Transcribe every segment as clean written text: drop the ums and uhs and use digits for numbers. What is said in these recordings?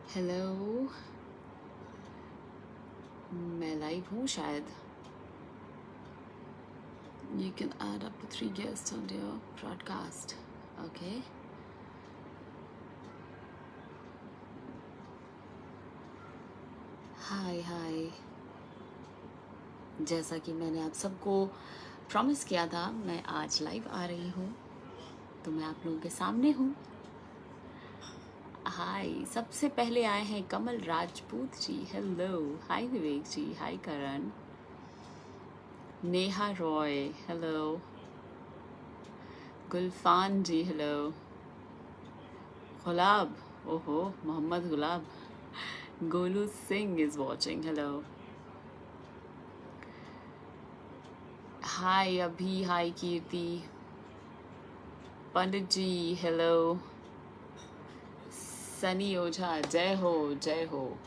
Hello, मैं live हूँ शायद. You can add up to 3 guests on your broadcast. Okay. हाय हाय. जैसा कि मैंने आप सबको प्रॉमिस किया था, मैं आज लाइव आ रही हूँ, तो मैं आप लोगों के सामने हूँ. हाय, सबसे पहले आए हैं Kamal Rajput ji. Hello. Hi Vivek ji. Hi Karan. Neha Roy. Hello. Gulfan ji. Hello. Gulab. ओहो, Mohammad Gulab. Golu Singh is watching. Hello. Hi Abhi. Hi Kirti. Pandit ji. Hello. Sunny Ojha. जय हो, जय हो.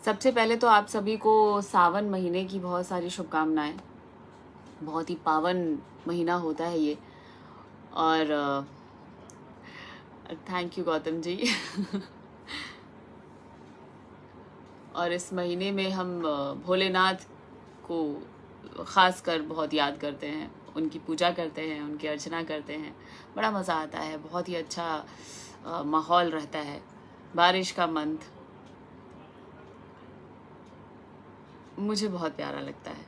सबसे पहले तो आप सभी को सावन महीने की बहुत सारी शुभकामनाएं. बहुत ही पावन महीना होता है ये. और थैंक यू गौतम जी. और इस महीने में हम भोलेनाथ को ख़ास कर बहुत याद करते हैं, उनकी पूजा करते हैं, उनकी अर्चना करते हैं. बड़ा मज़ा आता है. बहुत ही अच्छा माहौल रहता है. बारिश का मंथ मुझे बहुत प्यारा लगता है.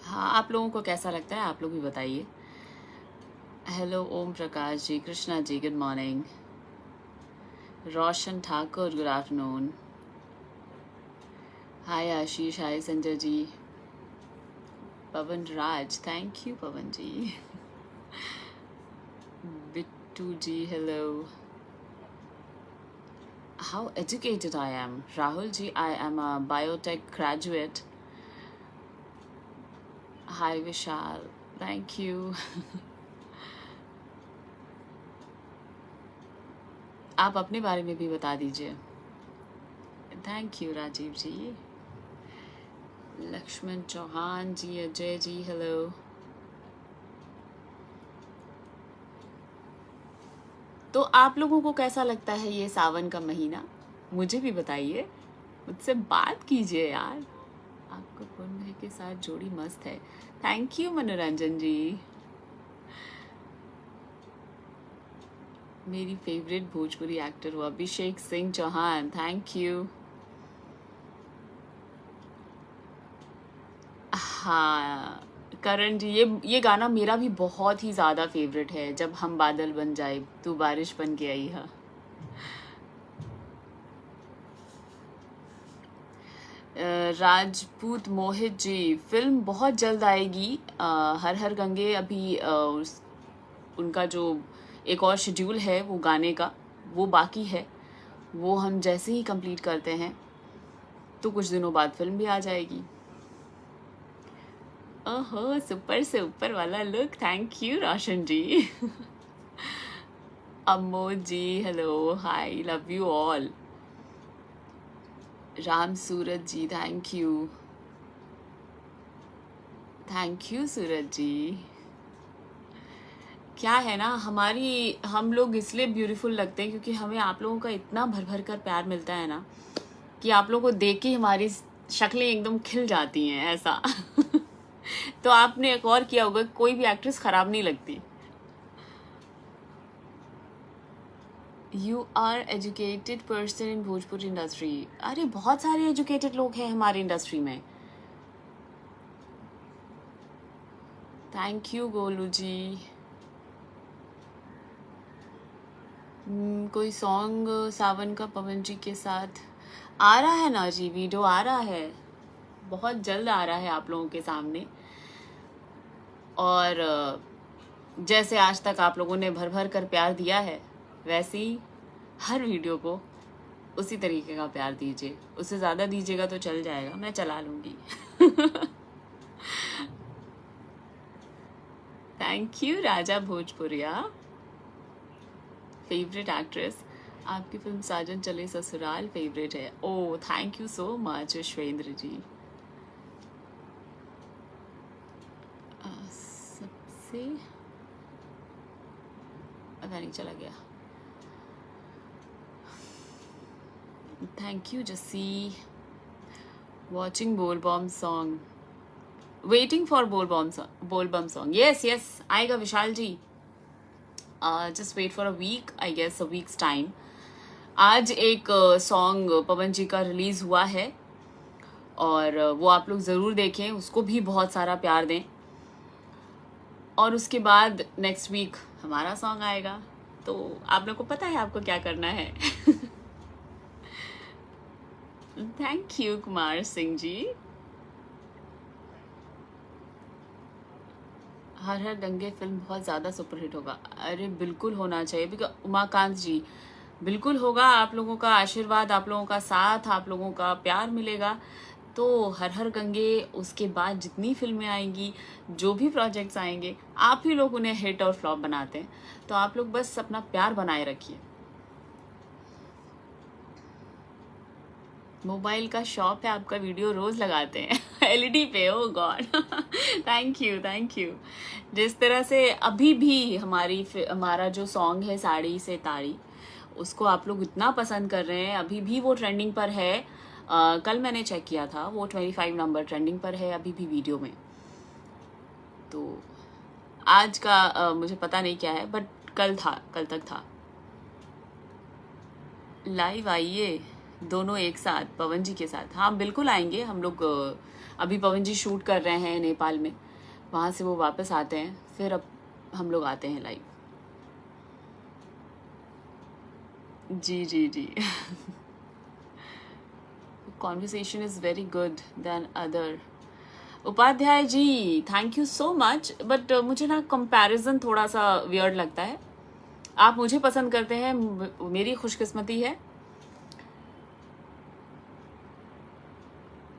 हाँ, आप लोगों को कैसा लगता है, आप लोग भी बताइए. Hello Om Prakash ji. Krishna ji. Good morning. Roshan Thakur. Good afternoon. Hi Ashish. Hi Sanjay ji. Pawan Raj. Thank you Pawan ji. Bittu ji. Hello. How educated I am. Rahul ji, I am a biotech graduate. Hi Vishal. Thank you. आप अपने बारे में भी बता दीजिए. Thank you Rajiv ji. Laxman Chauhan ji. Ajay ji. Hello. तो आप लोगों को कैसा लगता है ये सावन का महीना, मुझे भी बताइए. मुझसे बात कीजिए यार. आपको पूर्ण भाई के साथ जोड़ी मस्त है. थैंक यू मनोरंजन जी. मेरी फेवरेट भोजपुरी एक्टर हुआ अभिषेक सिंह चौहान. Thank you. हाँ करण जी, ये गाना मेरा भी बहुत ही ज़्यादा फेवरेट है. जब हम बादल बन जाए तू बारिश बन के आई है. राजपूत मोहित जी, फिल्म बहुत जल्द आएगी. हर हर गंगे अभी उनका जो एक और शेड्यूल है वो गाने का, वो बाकी है. वो हम जैसे ही कंप्लीट करते हैं तो कुछ दिनों बाद फिल्म भी आ जाएगी. ओहो, सुपर से ऊपर वाला look. Thank you Roshan ji. Amod ji. Hello. Hi. Love you all. Ram Suraj ji. Thank you. Thank you Suraj ji. क्या है ना, हम लोग इसलिए ब्यूटीफुल लगते हैं क्योंकि हमें आप लोगों का इतना भर भर कर प्यार मिलता है ना, कि आप लोगों को देख के हमारी शक्लें एकदम खिल जाती हैं ऐसा. तो आपने एक और किया होगा, कोई भी एक्ट्रेस खराब नहीं लगती. You are educated person in Bhojpuri industry. अरे बहुत सारे एजुकेटेड लोग हैं हमारी इंडस्ट्री में. Thank you Golu ji. कोई सॉन्ग सावन का पवन जी के साथ आ रहा है ना जी. वीडियो आ रहा है, बहुत जल्द आ रहा है आप लोगों के सामने. और जैसे आज तक आप लोगों ने भर भर कर प्यार दिया है, वैसे ही हर वीडियो को उसी तरीके का प्यार दीजिए. उससे ज़्यादा दीजिएगा तो चल जाएगा, मैं चला लूँगी. Thank you Raja Bhojpuriya. Favourite actress आपकी फिल्म साजन चले ससुराल फेवरेट है. Oh thank you so much Vishwendra ji. सबसे पता नहीं चला गया। Thank you Jassi. Watching Bol Bam song, waiting for Bol Bam song. Yes yes, आएगा Vishal ji. Just wait for a week, I guess a week's time. आज एक सॉन्ग पवन जी का रिलीज हुआ है और वो आप लोग ज़रूर देखें, उसको भी बहुत सारा प्यार दें। और उसके बाद नेक्स्ट वीक हमारा सॉन्ग आएगा, तो आप लोग को पता है आपको क्या करना है। Thank you Kumar Singh ji. Har Har Gange film बहुत ज़्यादा सुपरहिट होगा। अरे बिल्कुल होना चाहिए, बिकॉज उमाकांत जी बिल्कुल होगा। आप लोगों का आशीर्वाद, आप लोगों का साथ, आप लोगों का प्यार मिलेगा तो हर हर गंगे, उसके बाद जितनी फिल्में आएंगी, जो भी प्रोजेक्ट्स आएंगे, आप ही लोग उन्हें हिट और फ्लॉप बनाते हैं। तो आप लोग बस अपना प्यार बनाए रखिए। मोबाइल का शॉप है आपका, वीडियो रोज लगाते हैं एलईडी पे। Oh god, thank you thank you. जिस तरह से अभी भी हमारा जो सॉन्ग है साड़ी से ताड़ी, उसको आप लोग इतना पसंद कर रहे हैं, अभी भी वो ट्रेंडिंग पर है। कल मैंने चेक किया था, वो 25 नंबर ट्रेंडिंग पर है अभी भी वीडियो में। तो आज का मुझे पता नहीं क्या है, बट कल तक था। लाइव आइए दोनों एक साथ पवन जी के साथ। हाँ बिल्कुल आएंगे हम लोग। अभी पवन जी शूट कर रहे हैं नेपाल में, वहाँ से वो वापस आते हैं, फिर अब हम लोग आते हैं लाइव। जी जी जी। Conversation is very good then other. Upadhyay ji thank you so much, but मुझे ना कंपैरिजन थोड़ा सा वियर्ड लगता है। आप मुझे पसंद करते हैं, मेरी खुशकिस्मती है।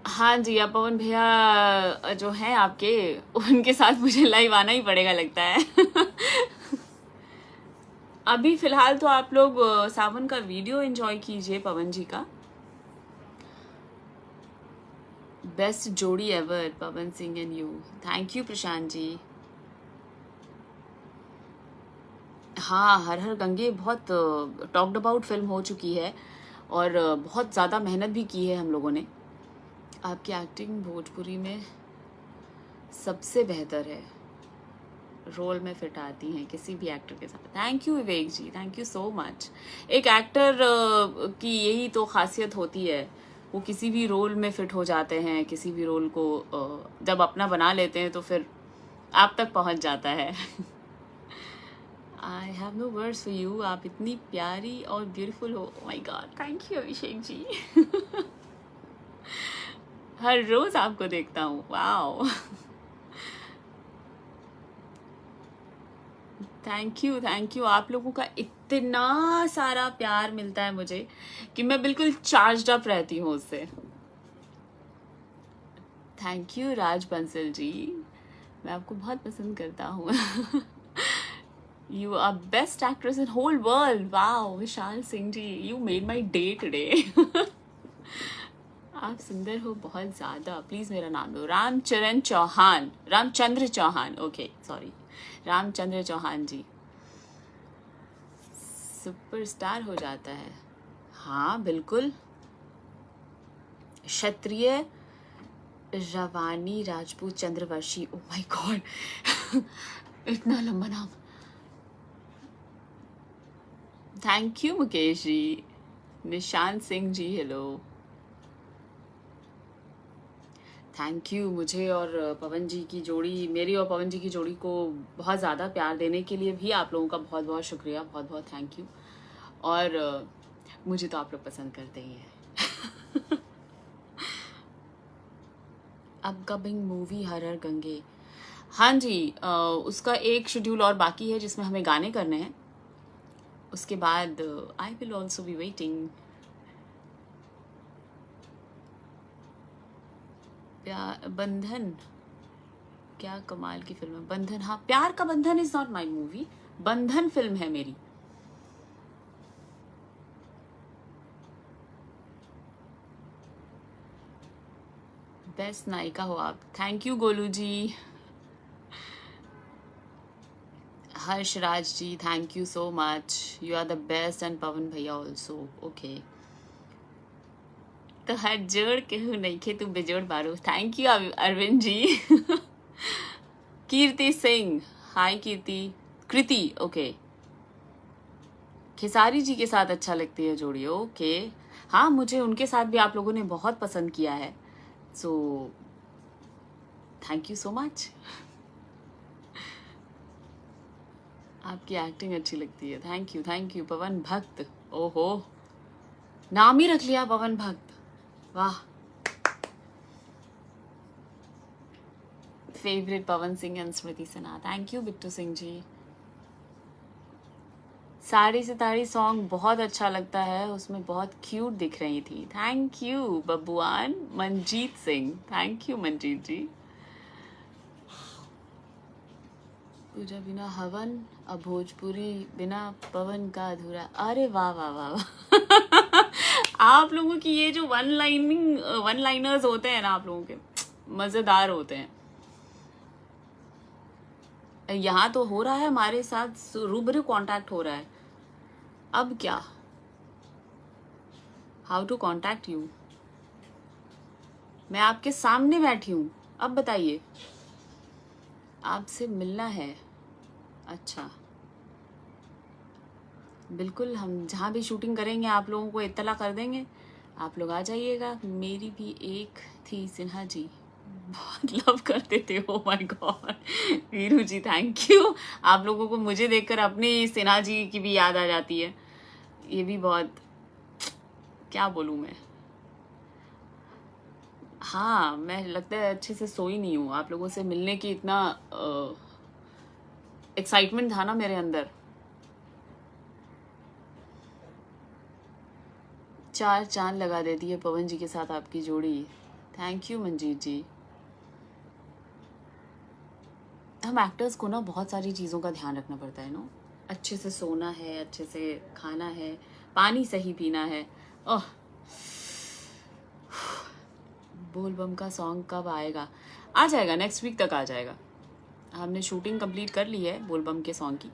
हाँ जी, अब पवन भैया जो हैं आपके, उनके साथ मुझे लाइव आना ही पड़ेगा लगता है। अभी फिलहाल तो आप लोग सावन का वीडियो एंजॉय कीजिए पवन जी का। बेस्ट जोड़ी ever, Pawan Singh and you. Thank you Prashant ji. हाँ, हर हर गंगे बहुत टॉक्ड अबाउट फिल्म हो चुकी है और बहुत ज़्यादा मेहनत भी की है हम लोगों ने। आपकी एक्टिंग भोजपुरी में सबसे बेहतर है, रोल में फिट आती हैं किसी भी एक्टर के साथ। Thank you Vivek ji, thank you so much. एक एक्टर की यही तो खासियत होती है, वो किसी भी रोल में फिट हो जाते हैं, किसी भी रोल को जब अपना बना लेते हैं तो फिर आप तक पहुंच जाता है। I have no words for you, आप इतनी प्यारी और ब्यूटीफुल हो। My God, thank you Abhishek ji. हर रोज आपको देखता हूँ, वाओ। Thank you. आप लोगों का इतना सारा प्यार मिलता है मुझे कि मैं बिल्कुल चार्ज्ड अप रहती हूँ उससे। थैंक यू राज बंसल जी, मैं आपको बहुत पसंद करता हूँ। You are best actress in whole world. Wow Vishal Singh ji, you made my day today. आप सुंदर हो बहुत ज़्यादा, प्लीज़ मेरा नाम लो। Ramchandra Chauhan, okay sorry, Ramchandra Chauhan ji. Superstar हो जाता है, हाँ बिल्कुल। Kshatriya Rawani Rajput Chandravanshi, oh my god, इतना लंबा नाम। Thank you Mukesh ji. Nishan Singh ji hello, thank you. मुझे और पवन जी की जोड़ी, मेरी और पवन जी की जोड़ी को बहुत ज़्यादा प्यार देने के लिए भी आप लोगों का बहुत बहुत शुक्रिया, बहुत बहुत थैंक यू। और मुझे तो आप लोग पसंद करते ही हैं। अपकमिंग मूवी हर हर गंगे, हाँ जी, उसका एक शेड्यूल और बाकी है जिसमें हमें गाने करने हैं। उसके बाद I will also be waiting. बंधन, क्या कमाल की फिल्म है बंधन। हाँ, Pyar Ka Bandhan is not my movie, Bandhan film है मेरी। बेस्ट नायिका हो आप, thank you Golu ji. Harshraj ji, thank you so much, you are the best, and Pawan bhaiya also. Okay, तो हर जोड़ कहूँ नहीं खे तू बेजोड़ बारो। Thank you Arvind ji. Kirti Singh, hi Kirti. Kriti, okay. Khesari ji के साथ अच्छा लगती है जोड़ी, ओके। हाँ, मुझे उनके साथ भी आप लोगों ने बहुत पसंद किया है, so thank you so much. आपकी एक्टिंग अच्छी लगती है, थैंक यू। पवन भक्त, ओहो, नाम ही रख लिया पवन भक्त, वाह। Favourite Pawan Singh and Smriti Sinha, thank you Bittu Singh ji. Sari Sitari song बहुत अच्छा लगता है, उसमें बहुत क्यूट दिख रही थी, थैंक यू बबुआन। मनजीत सिंह, थैंक यू मनजीत जी। पूजा बिना हवन, अब भोजपुरी बिना पवन का अधूरा। अरे वाह वाह वाह वाह। आप लोगों की ये जो वन लाइनर्स होते हैं ना, आप लोगों के मजेदार होते हैं। यहाँ तो हो रहा है हमारे साथ, रूबरू कांटेक्ट हो रहा है। अब क्या, हाउ टू कांटेक्ट यू? मैं आपके सामने बैठी हूँ, अब बताइए। आपसे मिलना है, अच्छा बिल्कुल, हम जहाँ भी शूटिंग करेंगे आप लोगों को इत्तला कर देंगे, आप लोग आ जाइएगा। मेरी भी एक थी सिन्हा जी, बहुत लव करते थे, oh my God. Veeru ji, thank you. आप लोगों को मुझे देखकर अपनी सिन्हा जी की भी याद आ जाती है, ये भी बहुत, क्या बोलूँ मैं। हाँ, मैं लगता है अच्छे से सोई नहीं हूँ, आप लोगों से मिलने की इतना एक्साइटमेंट था ना मेरे अंदर। 4 चांद लगा देती है पवन जी के साथ आपकी जोड़ी, थैंक यू मंजीत जी। हम एक्टर्स को ना बहुत सारी चीज़ों का ध्यान रखना पड़ता है ना, अच्छे से सोना है, अच्छे से खाना है, पानी सही पीना है। ओह, बोल बम का सॉन्ग कब आएगा? आ जाएगा, नेक्स्ट वीक तक आ जाएगा। हमने शूटिंग कंप्लीट कर ली है बोल बम के सॉन्ग की।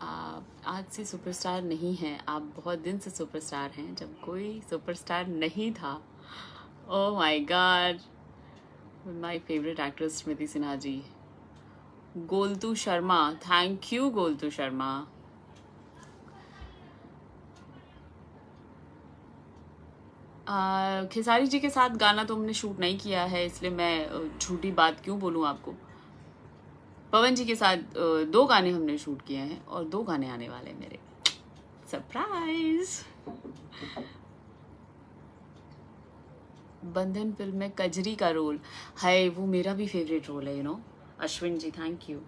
आप आज से सुपरस्टार नहीं हैं, आप बहुत दिन से सुपरस्टार हैं, जब कोई सुपरस्टार नहीं था। Oh my god, my favourite actress Smriti Sinha ji. Goltu Sharma, thank you Goltu Sharma. Khesari ji के साथ गाना तो हमने शूट नहीं किया है, इसलिए मैं झूठी बात क्यों बोलूं आपको। पवन जी के साथ 2 गाने हमने शूट किए हैं, और 2 गाने आने वाले हैं मेरे, सरप्राइज। बंधन फिल्म में कजरी का रोल है, वो मेरा भी फेवरेट रोल है, you know. Ashwin ji, thank you.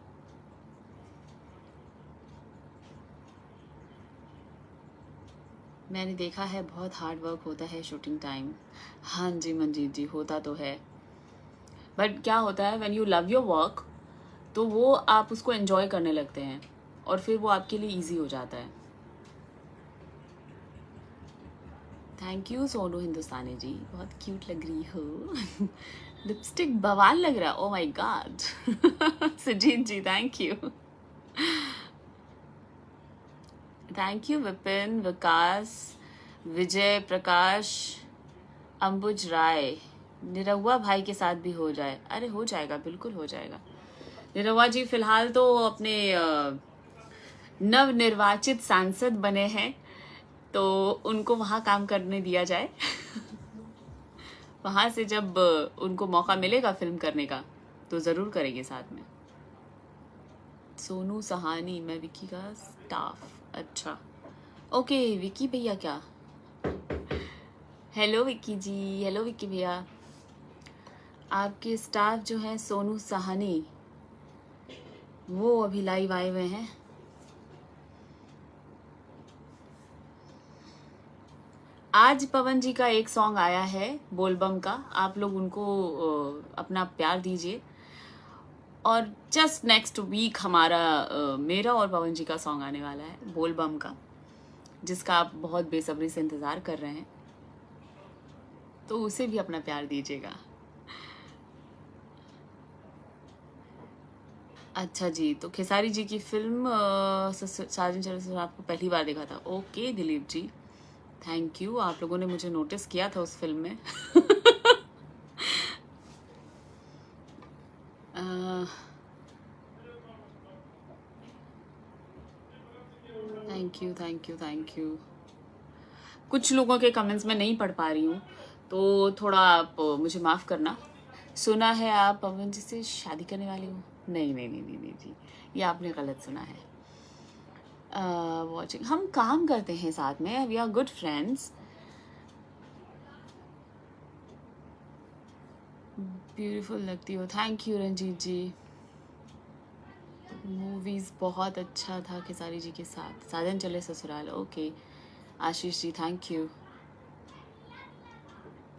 मैंने देखा है बहुत हार्ड वर्क होता है शूटिंग टाइम। हाँ जी मंजीत जी, होता तो है, बट क्या होता है, when you love your work, तो वो आप उसको एंजॉय करने लगते हैं, और फिर वो आपके लिए इजी हो जाता है। थैंक यू सोनू हिंदुस्तानी जी, बहुत क्यूट लग रही हो। लिपस्टिक बवाल लग रहा है, oh my god. Sujeet ji, thank you. Thank you Vipin, Vikas, Vijay Prakash, Ambuj Rai. Nirahua भाई के साथ भी हो जाए? अरे हो जाएगा, बिल्कुल हो जाएगा। निरहुआ जी फिलहाल तो अपने नवनिर्वाचित सांसद बने हैं, तो उनको वहाँ काम करने दिया जाए। वहाँ से जब उनको मौका मिलेगा फिल्म करने का, तो ज़रूर करेंगे साथ में। सोनू सहानी, मैं विकी का स्टाफ, अच्छा ओके। विकी भैया क्या, हेलो विकी जी, हेलो विकी भैया। आपके स्टाफ जो है सोनू सहानी, वो अभी लाइव आए हुए हैं। आज पवन जी का एक सॉन्ग आया है बोलबम का, आप लोग उनको अपना प्यार दीजिए। और जस्ट नेक्स्ट वीक हमारा मेरा और पवन जी का सॉन्ग आने वाला है बोलबम का, जिसका आप बहुत बेसब्री से इंतज़ार कर रहे हैं, तो उसे भी अपना प्यार दीजिएगा। अच्छा जी, तो खेसारी जी की फिल्म साजन चले ससुराल आपको पहली बार देखा था। Okay Dilip ji, thank you, आप लोगों ने मुझे नोटिस किया था उस फिल्म में। Thank you thank you thank you. कुछ लोगों के कमेंट्स में नहीं पढ़ पा रही हूँ, तो थोड़ा आप मुझे माफ़ करना। सुना है आप पवन जी से शादी करने वाली हो? नहीं नहीं नहीं नहीं नहीं जी, ये आपने गलत सुना है। वॉचिंग, हम काम करते हैं साथ में, we are good friends. Beautiful लगती हो, thank you Ranjit ji. Movies बहुत अच्छा था खेसारी जी के साथ, Sajan Chale Sasural. Okay Ashish ji, thank you.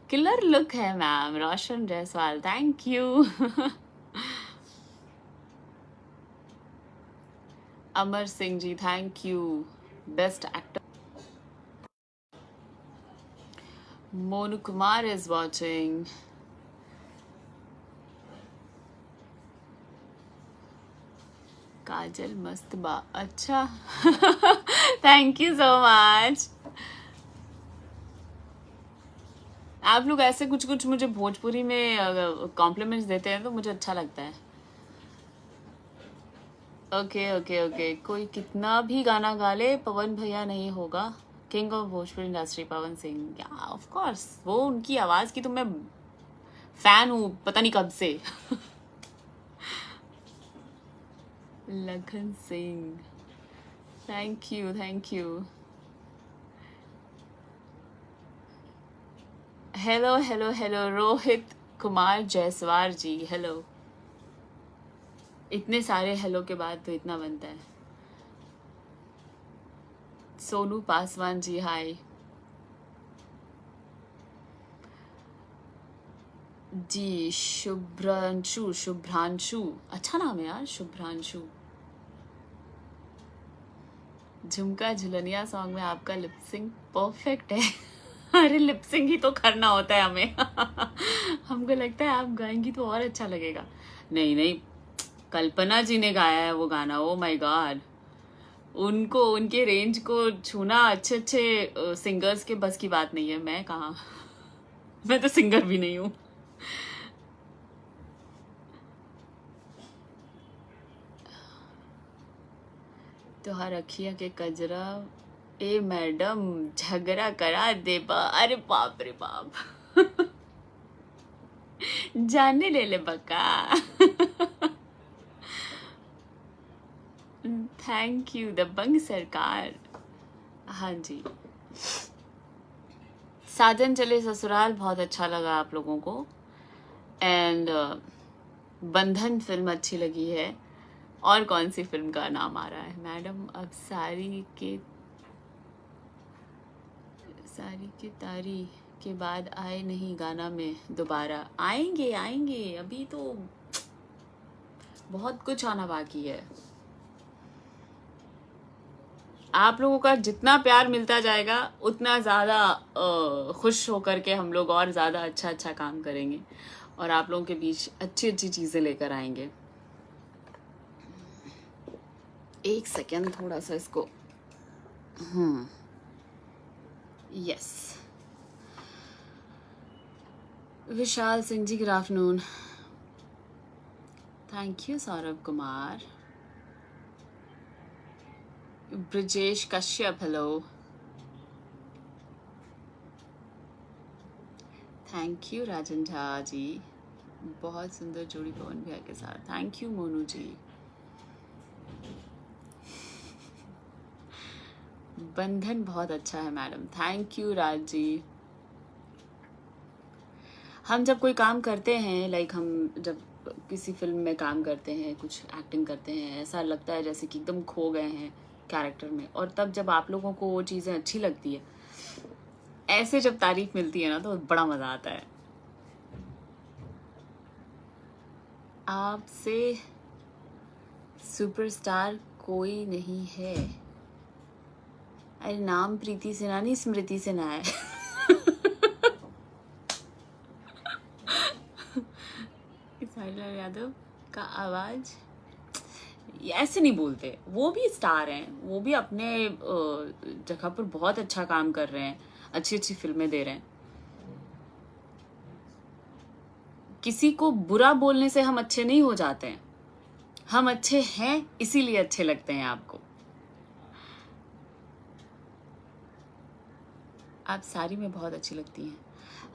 Killer look है ma'am, Roshan Jaiswal, thank you. Amar Singh ji, thank you, best actor. Monu Kumar is watching. Kajal मस्त बा, अच्छा। Thank you so much. आप लोग ऐसे कुछ कुछ मुझे भोजपुरी में कॉम्प्लीमेंट्स देते हैं तो मुझे अच्छा लगता है। ओके ओके ओके, कोई कितना भी गाना गा ले, पवन भैया नहीं होगा king of Bhojpuri industry. Pawan Singh, या ऑफ कोर्स, वो उनकी आवाज की तो मैं फैन हूँ पता नहीं कब से। Lakhan Singh, thank you thank you. Hello hello hello Rohit Kumar Jaiswal ji, hello. इतने सारे हेलो के बाद तो इतना बनता है। सोनू पासवान जी, हाय जी। शुभ्रांशु, शुभ्रांशु अच्छा नाम है यार, शुभ्रांशु। झुमका झुलनिया सॉन्ग में आपका लिपसिंग परफेक्ट है। अरे लिपसिंग ही तो करना होता है हमें। हमको लगता है आप गाएंगी तो और अच्छा लगेगा। नहीं नहीं, कल्पना जी ने गाया है वो गाना, ओ माय गॉड। उनको, उनके रेंज को छूना अच्छे अच्छे सिंगर्स के बस की बात नहीं है। मैं कहाँ, मैं तो सिंगर भी नहीं हूँ। तोहार अखिया के कजरा, ए मैडम झगड़ा करा देबा, अरे बाप रे बाप। जाने ले ले बका। थैंक यू दबंग सरकार। हाँ जी, साजन चले ससुराल बहुत अच्छा लगा आप लोगों को, एंड बंधन फिल्म अच्छी लगी है। और कौन सी फिल्म का नाम आ रहा है मैडम? अब सारी के तारी के बाद आए नहीं गाना में दोबारा। आएंगे आएंगे, अभी तो बहुत कुछ आना बाकी है। आप लोगों का जितना प्यार मिलता जाएगा उतना ज़्यादा खुश होकर के हम लोग और ज़्यादा अच्छा अच्छा काम करेंगे और आप लोगों के बीच अच्छी अच्छी चीज़ें लेकर आएंगे। एक सेकेंड, थोड़ा सा इसको, yes. Vishal Singh ji, good afternoon, thank you. Saurabh Kumar, Brajesh Kashyap, hello, thank you. Rajan Jha ji, बहुत सुंदर जोड़ी पवन भैया के साथ, थैंक यू। मोनू जी, बंधन बहुत अच्छा है madam, thank you. Raj ji, हम जब कोई काम करते हैं, लाइक हम जब किसी फिल्म में काम करते हैं, कुछ एक्टिंग करते हैं, ऐसा लगता है जैसे कि एकदम खो गए हैं कैरेक्टर में, और तब जब आप लोगों को वो चीज़ें अच्छी लगती है, ऐसे जब तारीफ मिलती है ना, तो बड़ा मज़ा आता है। आपसे सुपरस्टार कोई नहीं है। अरे नाम प्रीति सिन्हा नहीं, स्मृति सिन्हा है। साहिल यादव का आवाज ये ऐसे नहीं बोलते, वो भी स्टार हैं, वो भी अपने जगह पर बहुत अच्छा काम कर रहे हैं, अच्छी अच्छी फिल्में दे रहे हैं। किसी को बुरा बोलने से हम अच्छे नहीं हो जाते हैं, हम अच्छे हैं इसीलिए अच्छे लगते हैं आपको। आप साड़ी में बहुत अच्छी लगती हैं।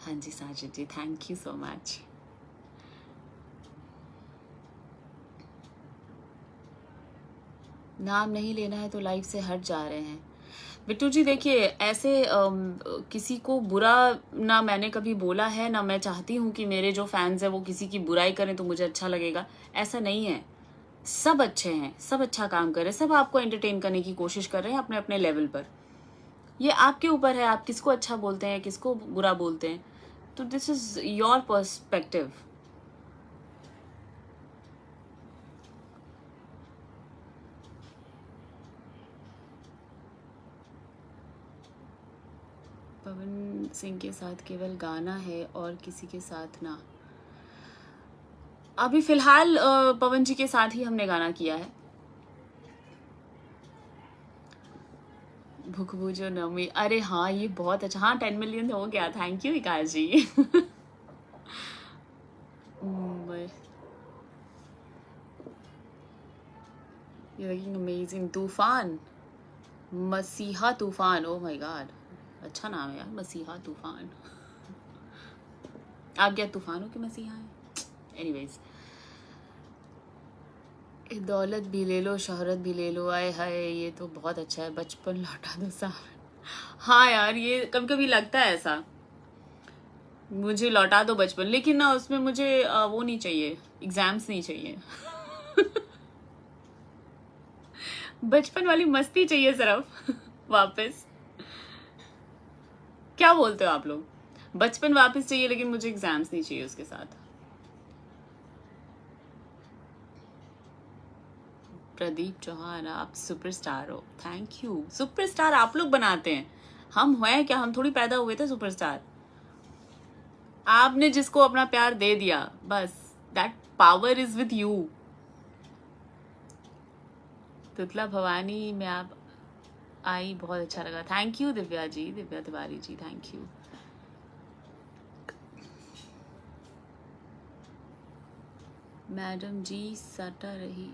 हाँ जी साजिद जी, थैंक यू सो मच। नाम नहीं लेना है तो लाइफ से हट जा रहे हैं। बिट्टू जी देखिए, ऐसे किसी को बुरा ना मैंने कभी बोला है, ना मैं चाहती हूँ कि मेरे जो फैंस हैं वो किसी की बुराई करें तो मुझे अच्छा लगेगा, ऐसा नहीं है। सब अच्छे हैं, सब अच्छा काम कर रहे हैं, सब आपको एंटरटेन करने की कोशिश कर रहे हैं अपने अपने लेवल पर। ये आपके ऊपर है, आप किसको अच्छा बोलते हैं, किसको बुरा बोलते हैं, तो this is your perspective. Pawan Singh के साथ केवल गाना है और किसी के साथ ना। अभी फिलहाल पवन जी के साथ ही हमने गाना किया है। भुखबू जो नमी, अरे हाँ ये बहुत अच्छा, हाँ 10 मिलियन हो गया, thank you Vikas ji. You're looking amazing. तूफान, मसीहा तूफान, ओ माय गॉड, अच्छा नाम है यार, मसीहा तूफान। आप क्या तूफानों के मसीहा हैं? एनीवेज, दौलत भी ले लो, शोहरत भी ले लो, आए हाय ये तो बहुत अच्छा है, बचपन लौटा दो साहब। हाँ यार, ये कभी कभी लगता है ऐसा, मुझे लौटा दो बचपन, लेकिन ना उसमें मुझे वो नहीं चाहिए, एग्जाम्स नहीं चाहिए। बचपन वाली मस्ती चाहिए सिर्फ वापस। क्या बोलते हो आप लोग? बचपन वापस चाहिए लेकिन मुझे एग्जाम्स नहीं चाहिए उसके साथ। प्रदीप चौहान, आप सुपरस्टार हो, थैंक यू। सुपरस्टार आप लोग बनाते हैं, हम हैं क्या, हम थोड़ी पैदा हुए थे सुपरस्टार। आपने जिसको अपना प्यार दे दिया, बस that power is with you. Tutla Bhawani में आप आई, बहुत अच्छा लगा, thank you Divya ji, Divya Tiwari ji, thank you. Madam ji सटा रही,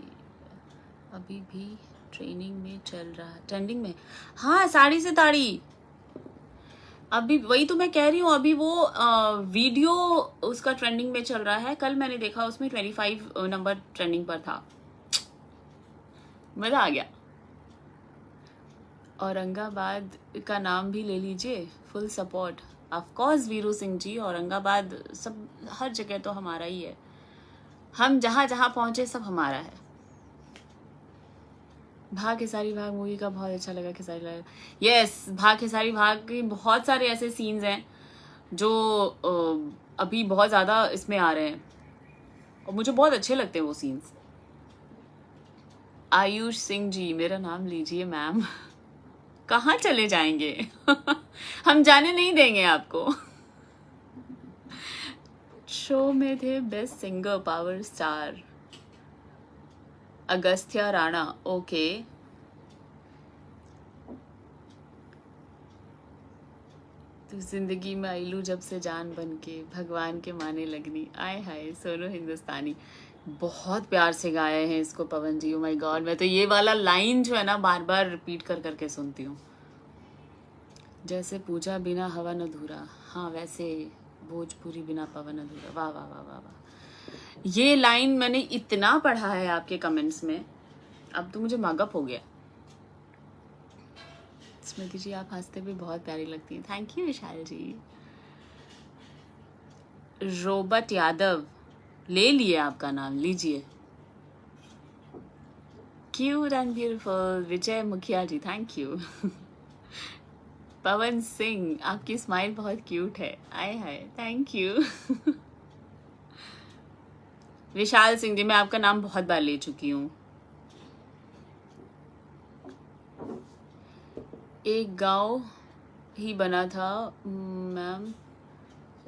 अभी भी ट्रेनिंग में चल रहा है, ट्रेंडिंग में, हाँ साड़ी से ताड़ी, अभी वही तो मैं कह रही हूँ, अभी वो वीडियो उसका ट्रेंडिंग में चल रहा है, कल मैंने देखा उसमें 25 नंबर ट्रेंडिंग पर था, मजा आ गया। औरंगाबाद का नाम भी ले लीजिए, full support, of course Veeru Singh ji, Aurangabad सब हर जगह तो हमारा ही है, हम जहां जहां पहुंचे सब हमारा है। भाग खेसारी भाग मूवी का बहुत अच्छा लगा, खेसारी लाल, यस भाग खेसारी भाग के बहुत सारे ऐसे सीन्स हैं जो अभी बहुत ज्यादा इसमें आ रहे हैं और मुझे बहुत अच्छे लगते हैं वो सीन्स। आयुष सिंह जी, मेरा नाम लीजिए मैम। कहाँ चले जाएंगे? हम जाने नहीं देंगे आपको। शो में थे best singer power star Agastya Rana, okay. तू जिंदगी में आईलू जब से जान बन के, भगवान के माने लगनी, आए हाय सोनू हिंदुस्तानी, बहुत प्यार से गाए हैं इसको पवन जी, ओ माय गॉड, मैं तो ये वाला लाइन जो है ना बार बार रिपीट कर करके सुनती हूँ। जैसे पूजा बिना हवन अधूरा, हाँ वैसे भोजपुरी बिना पवन अधूरा, वाह वाह वाह वाह वाह। ये लाइन मैंने इतना पढ़ा है आपके कमेंट्स में, अब तो मुझे मगअप हो गया। स्मृति जी आप हंसते भी बहुत प्यारी लगती हैं, thank you Vishal ji. Robert Yadav, ले लिए आपका नाम, लीजिए। क्यूट एंड ब्यूटीफुल विजय मुखिया जी, थैंक यू। पवन सिंह, आपकी स्माइल बहुत क्यूट है, आए हाय, थैंक यू। विशाल सिंह जी, मैं आपका नाम बहुत बार ले चुकी हूँ। एक गांव ही बना था मैम,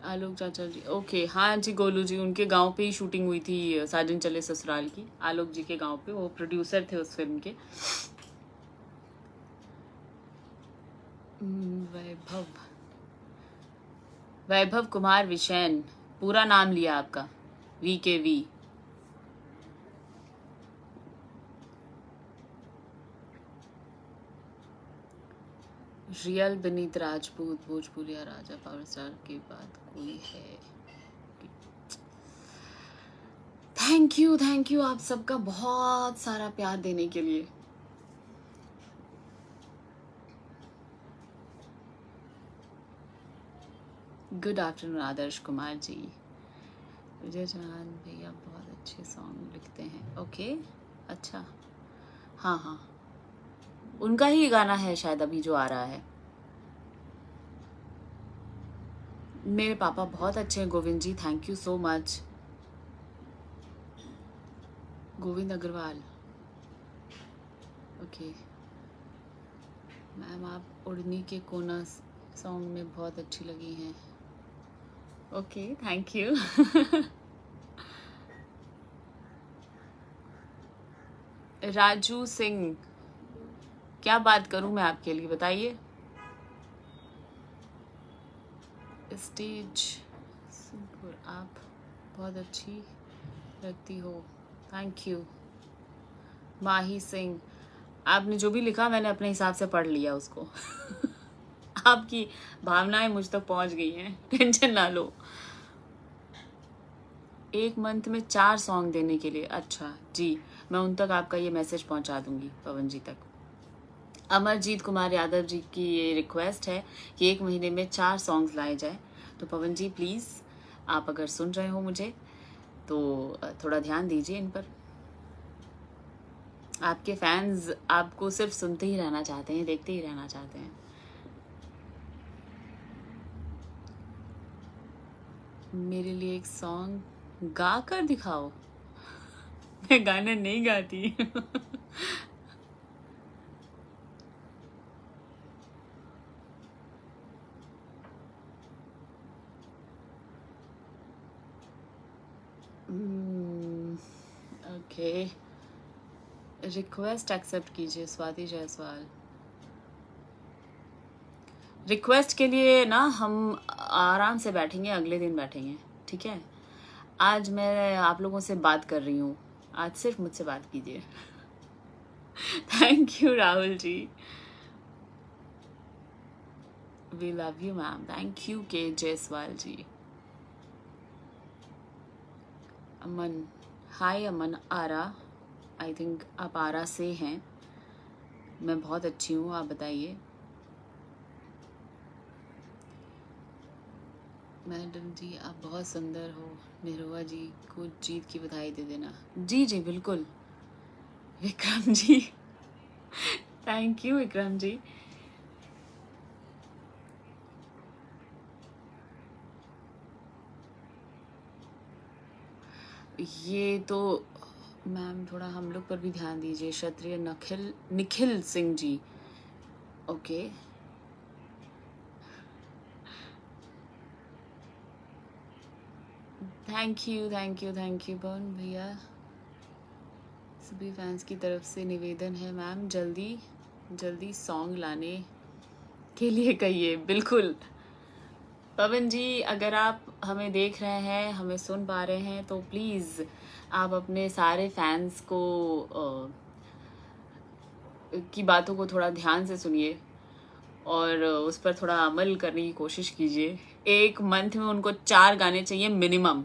आलोक चाचा जी, ओके, हाँ जी गोलू जी, उनके गांव पे ही शूटिंग हुई थी साजन चले ससुराल की, आलोक जी के गांव पे, वो प्रोड्यूसर थे उस फिल्म के। वैभव, वैभव कुमार विशैन, पूरा नाम लिया आपका, VKV। रियल विनीत राजपूत, भोजपुरिया राजा, पावर स्टार के बाद कोई है? थैंक यू आप सबका बहुत सारा प्यार देने के लिए। Good afternoon Adarsh Kumar ji. विजय चौहान भैया बहुत अच्छे सॉन्ग लिखते हैं, ओके, अच्छा, हाँ हाँ, उनका ही गाना है शायद अभी जो आ रहा है। मेरे पापा बहुत अच्छे हैं Govind ji, thank you so much. Govind Agarwal, okay ma'am, आप उड़नी के कोना सॉन्ग में बहुत अच्छी लगी हैं, okay thank you. Raju Singh, क्या बात करूं मैं आपके लिए, बताइए। स्टेज सुपर, आप बहुत अच्छी लगती हो, थैंक यू। माही सिंह, आपने जो भी लिखा मैंने अपने हिसाब से पढ़ लिया उसको। आपकी भावनाएं मुझ तक पहुंच गई हैं, टेंशन ना लो। 1 मंथ में 4 सॉन्ग देने के लिए, अच्छा जी, मैं उन तक आपका ये मैसेज पहुंचा दूंगी, पवन जी तक। अमरजीत कुमार यादव जी की ये रिक्वेस्ट है कि 1 महीने में 4 सॉन्ग्स लाए जाए, तो पवन जी प्लीज़, आप अगर सुन रहे हो मुझे तो थोड़ा ध्यान दीजिए इन पर। आपके फैंस आपको सिर्फ सुनते ही रहना चाहते हैं, देखते ही रहना चाहते हैं। मेरे लिए एक सॉन्ग गा कर दिखाओ। मैं गाना नहीं गाती। ओके, रिक्वेस्ट एक्सेप्ट कीजिए स्वाति जायसवाल। रिक्वेस्ट के लिए ना हम आराम से बैठेंगे, अगले दिन बैठेंगे, ठीक है। आज मैं आप लोगों से बात कर रही हूँ, आज सिर्फ मुझसे बात कीजिए। Thank you Rahul ji, we love you ma'am, thank you K Jaiswal ji. Aman, hi Aman, Ara, I think आप आरा से हैं। मैं बहुत अच्छी हूँ, आप बताइए। मैडम जी आप बहुत सुंदर हो, निरुआ जी को जीत की बधाई दे देना। जी जी बिल्कुल। Vikram ji, thank you Vikram ji. ये तो मैम थोड़ा हम लोग पर भी ध्यान दीजिए। क्षत्रिय Nikhil Singh ji, okay. Thank you पवन भैया। सभी फैंस की तरफ से निवेदन है मैम, जल्दी जल्दी सॉन्ग लाने के लिए कहिए। बिल्कुल पवन जी, अगर आप हमें देख रहे हैं, हमें सुन पा रहे हैं, तो प्लीज़ आप अपने सारे फैंस को की बातों को थोड़ा ध्यान से सुनिए और उस पर थोड़ा अमल करने की कोशिश कीजिए। 1 मंथ में उनको 4 गाने चाहिए मिनिमम।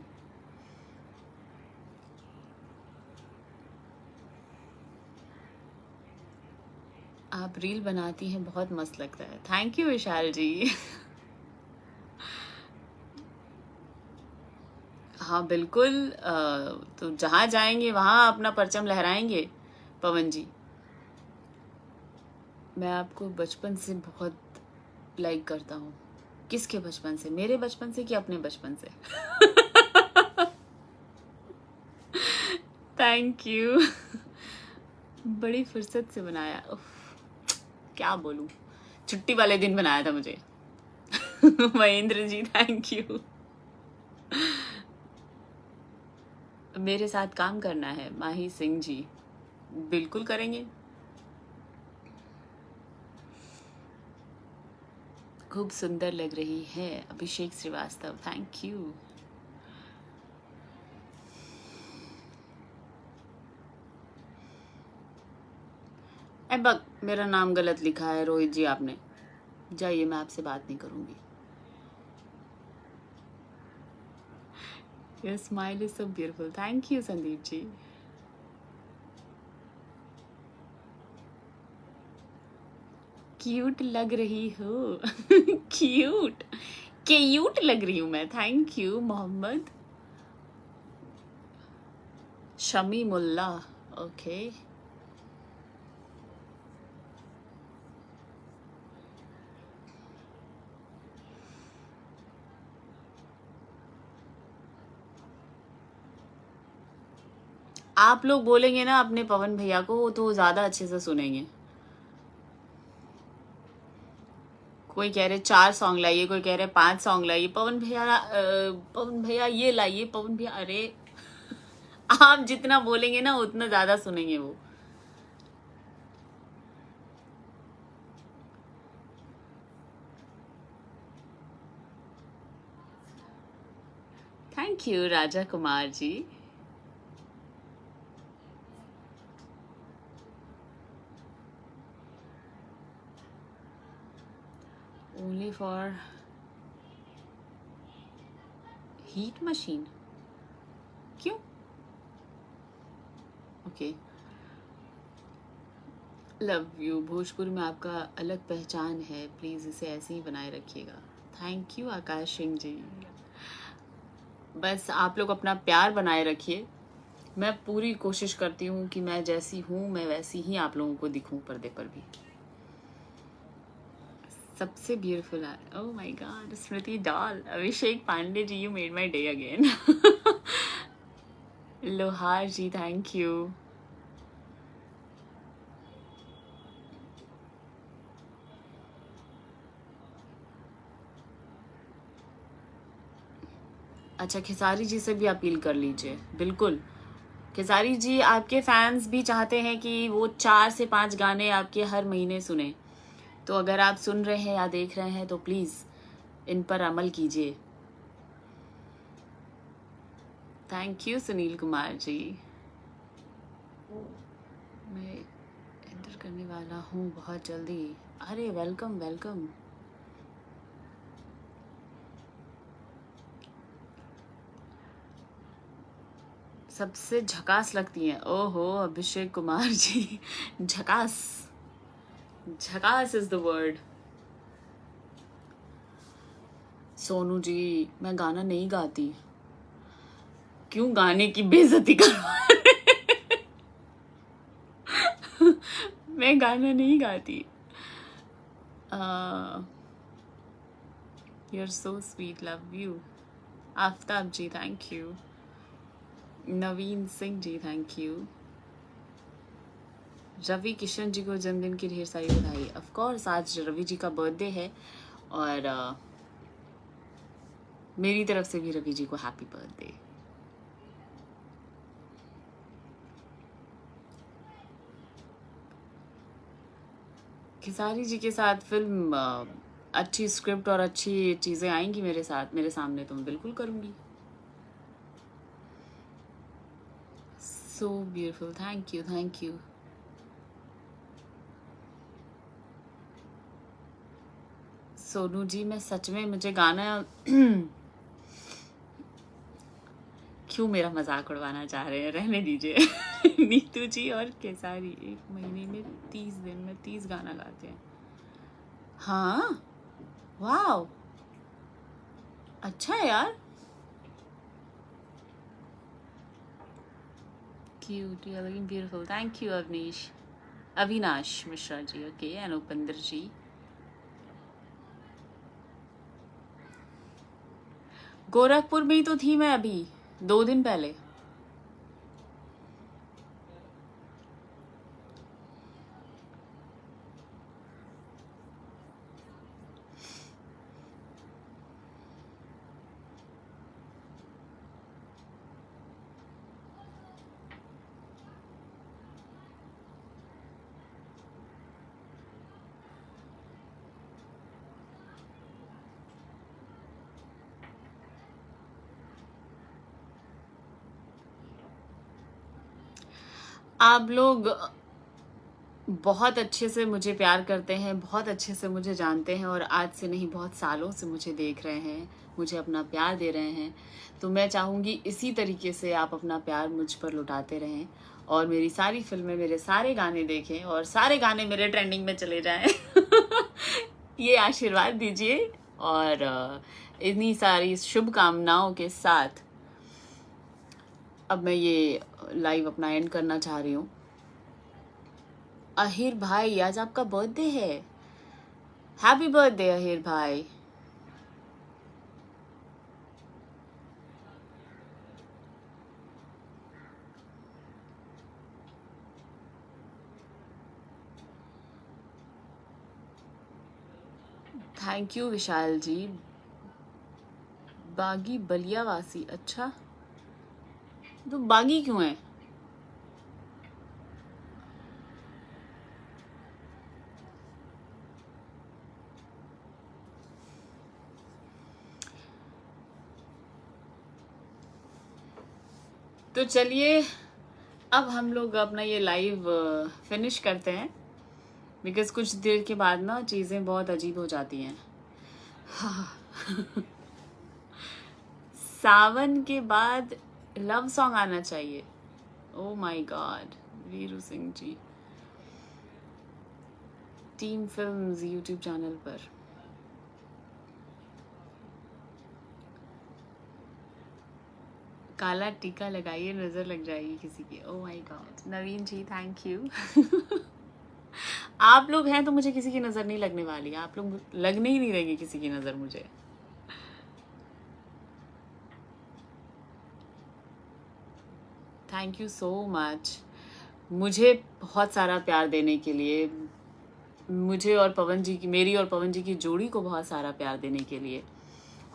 आप रील बनाती हैं, बहुत मस्त लगता है, थैंक यू विशाल जी। हाँ बिल्कुल, तो जहाँ जाएंगे वहाँ अपना परचम लहराएंगे पवन जी। मैं आपको बचपन से बहुत लाइक करता हूँ। किसके बचपन से, मेरे बचपन से कि अपने बचपन से? Thank you. बड़ी फुर्सत से बनाया, क्या बोलूं, छुट्टी वाले दिन बनाया था मुझे। Mahendra ji thank you. मेरे साथ काम करना है माही सिंह जी, बिल्कुल करेंगे। खूब सुंदर लग रही है अभिषेक श्रीवास्तव, थैंक यू। बक मेरा नाम गलत लिखा है रोहित जी आपने, जाइए, मैं आपसे बात नहीं करूंगी। Your smile is so beautiful, thank you Sandeep ji. Cute लग रही हो। क्यूट क्यूट लग रही हूँ मैं, thank you Mohammed Shami Mulla. Okay आप लोग बोलेंगे ना अपने पवन भैया को तो ज्यादा अच्छे से सुनेंगे। कोई कह रहे 4 सॉन्ग लाइए, कोई कह रहे 5 सॉन्ग लाइए, पवन भैया ये लाइए, पवन भैया, अरे आप जितना बोलेंगे ना उतना ज्यादा सुनेंगे वो। Thank you Raja Kumar ji. Only for heat machine, क्यों? Okay, love you. भोजपुर में आपका अलग पहचान है, प्लीज इसे ऐसे ही बनाए रखिएगा। Thank you Akash Singh ji. बस आप लोग अपना प्यार बनाए रखिए, मैं पूरी कोशिश करती हूँ कि मैं जैसी हूँ मैं वैसी ही आप लोगों को दिखूं पर्दे पर भी। सबसे ब्यूटीफुल है, oh my God, Smriti doll, Abhishek Pandey ji, you made my day again. Lohar ji, thank you. अच्छा, खेसारी जी से भी अपील कर लीजिए, बिल्कुल। खेसारी जी, आपके फैंस भी चाहते हैं कि वो 4 से 5 गाने आपके हर महीने सुने, तो अगर आप सुन रहे हैं या देख रहे हैं तो प्लीज इन पर अमल कीजिए। Thank you Sunil Kumar ji. मैं एंटर करने वाला हूँ बहुत जल्दी। अरे वेलकम वेलकम। सबसे झकास लगती हैं, ओहो अभिषेक कुमार जी। झकास, झकास is the word. Sonu ji, मैं गाना नहीं गाती। क्यों गाने की बेइज्जती करवा रहे? मैं गाना नहीं गाती। You are so sweet, love you. Aftab ji, thank you. Naveen Singh ji, thank you. Ravi Kishan ji को जन्मदिन की ढेर सारी बधाई। ऑफ कोर्स आज रवि जी का बर्थडे है, और मेरी तरफ से भी रवि जी को हैप्पी बर्थडे। खेसारी जी के साथ फिल्म, अच्छी स्क्रिप्ट और अच्छी चीजें आएंगी मेरे साथ, मेरे सामने, तो मैं बिल्कुल करूंगी। So beautiful, thank you thank you. Sonu ji, मैं सच में, मुझे गाना क्यों मेरा मजाक उड़वाना चाह रहे हैं, रहने दीजिए। नीतू जी और केसारी 1 महीने में 30 दिन में 30 गाना गाते हैं। हाँ, वाह, अच्छा है यार। Cute, you are looking beautiful, thank you Awanish, Avinash Mishra ji, okay, Anupinder ji. Gorakhpur में ही तो थी मैं अभी 2 दिन पहले। आप लोग बहुत अच्छे से मुझे प्यार करते हैं, बहुत अच्छे से मुझे जानते हैं और आज से नहीं बहुत सालों से मुझे देख रहे हैं, मुझे अपना प्यार दे रहे हैं। तो मैं चाहूँगी इसी तरीके से आप अपना प्यार मुझ पर लुटाते रहें और मेरी सारी फिल्में, मेरे सारे गाने देखें और सारे गाने मेरे ट्रेंडिंग में चले जाएं। ये आशीर्वाद दीजिए और इतनी सारी शुभकामनाओं के साथ अब मैं ये लाइव अपना एंड करना चाह रही हूँ। अहिर भाई, आज आपका बर्थडे है। हैप्पी बर्थडे अहिर भाई। थैंक यू विशाल जी। बागी बलियावासी, अच्छा तो बागी क्यों है? तो चलिए अब हम लोग अपना ये लाइव फिनिश करते हैं, बिकॉज कुछ देर के बाद ना चीज़ें बहुत अजीब हो जाती हैं। सावन के बाद लव सॉन्ग आना चाहिए। Oh my God, Veeru Singh ji. Team films YouTube channel पर। काला टीका लगाइए, नजर लग जाएगी किसी की। Oh my God, Naveen ji thank you. आप लोग हैं तो मुझे किसी की नजर नहीं लगने वाली, आप लोग लगने ही नहीं देंगे किसी की नजर मुझे। थैंक यू सो मच मुझे बहुत सारा प्यार देने के लिए, मुझे और पवन जी की, मेरी और पवन जी की जोड़ी को बहुत सारा प्यार देने के लिए।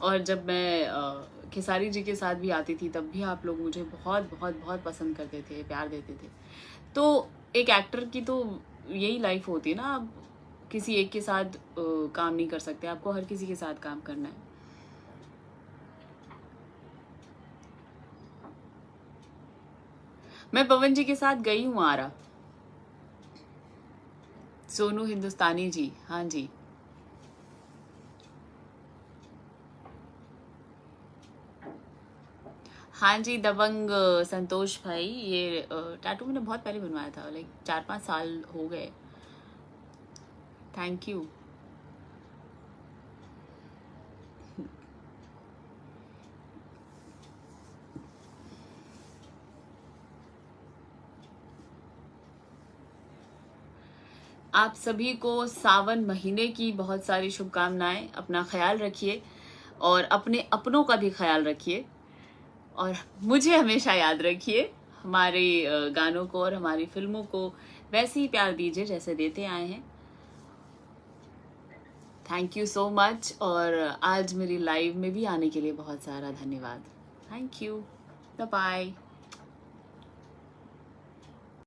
और जब मैं खेसारी जी के साथ भी आती थी तब भी आप लोग मुझे बहुत बहुत बहुत पसंद करते थे, प्यार देते थे। तो एक एक्टर की तो यही लाइफ होती है ना, आप किसी एक के साथ काम नहीं कर सकते, आपको हर किसी के साथ काम करना है। मैं पवन जी के साथ गई हूँ आरा। सोनू हिंदुस्तानी जी, हाँ जी। हाँ जी, दबंग संतोष भाई, ये टैटू मैंने बहुत पहले बनवाया था, लाइक 4-5 साल हो गए। Thank you. आप सभी को सावन महीने की बहुत सारी शुभकामनाएं। अपना ख्याल रखिए और अपने अपनों का भी ख्याल रखिए और मुझे हमेशा याद रखिए। हमारे गानों को और हमारी फिल्मों को वैसे ही प्यार दीजिए जैसे देते आए हैं। थैंक यू सो मच और आज मेरी लाइव में भी आने के लिए बहुत सारा धन्यवाद। Thank you, bye bye.